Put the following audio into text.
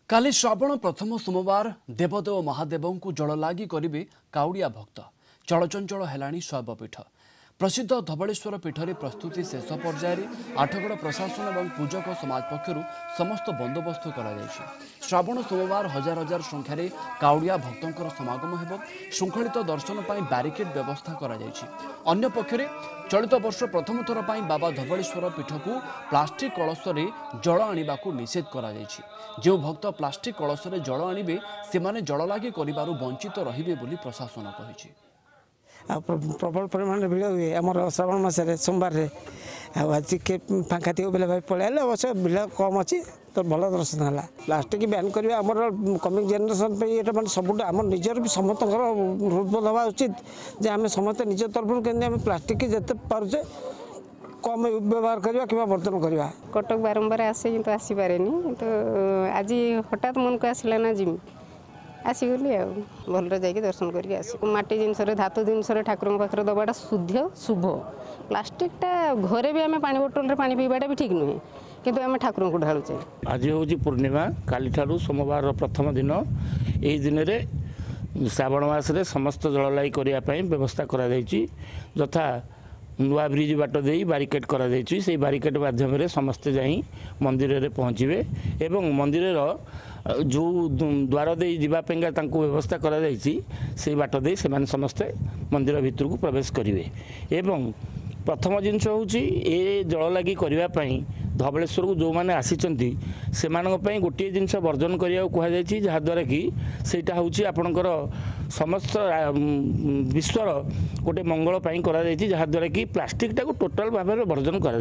काली श्रावण प्रथम सोमवार देवदेव महादेव को जल लगी करेंगे काउड़िया भक्त चलचंचल है शैवपीठ प्रसिद्ध धवलेश्वर पीठ में प्रस्तुति शेष पर्यायर आठगड़ प्रशासन और पूजक समाज पक्षर समस्त बंदोबस्त कर श्रावण सोमवार हजार हजार संख्यार काउड़िया भक्तों समागम हो श्रृंखलित दर्शन पर बैरिकेड व्यवस्था कर पक्षरे चलित वर्ष प्रथम थर पर बाबा धवलेश्वर पीठ को प्लास्टिक कलश जल आने को निषेध कर जो भक्त प्लास्टिक कलश जल आने से जल लगी कर वंचित रे प्रशासन कही प्रबल परिमाण भिड़ हुए आम श्रावण मसरे सोमवार आज के फाँका थी बोले भाई पलैले अवश्य भिड़ कम अच्छी तो भल दर्शन है प्लास्टिक बैन करेंगे आम कमिंग जेनेरेशन ये मैंने सब आम निजर भी समस्त हृदबोध हवा उचित जे आम समस्त निज तरफ के प्लास्टिक जिते पारे कम व्यवहार करवा कि बर्तन करवा कटक बारंबार आसे किंतु आसीपारे तो आज हठात मन को आसला ना जिमी आसीगली भलरे जाकि दर्शन करके आस माटी जिनस धातु जिनस ठाकुर पाखे दबाटा शुद्ध शुभ प्लास्टिकटा घरे भी आम पानी बोतल पानी पीवाटा भी ठीक नुहे किंतु आम ठाकुर को ढालुचे। आज हूँ पूर्णिमा काली ठारू सोमवार प्रथम दिन यही दिन में श्रावण मासरे समस्त जललाई करने व्यवस्था करा यथा नुआ ब्रिज बाट दे बारिकेड करा से बारिकेड माध्यम समस्ते जाई मंदिर में पहुँचे एवं मंदिर जो द्वार दे जावाई व्यवस्था करा से बाट दे से समस्ते मंदिर भितर को प्रवेश करेंगे एवं प्रथम जिनस हूँ ये जल लगी करने धवलेश्वर को जो मैंने आसी से गोटे जिनस वर्जन करने कहुई जहाद्वारा कि सेटा हूँ आपणकर समस्त विश्वर गोटे मंगल करा जहाद्वारा कि प्लास्टिक टाक टोटाल भाव वर्जन करा।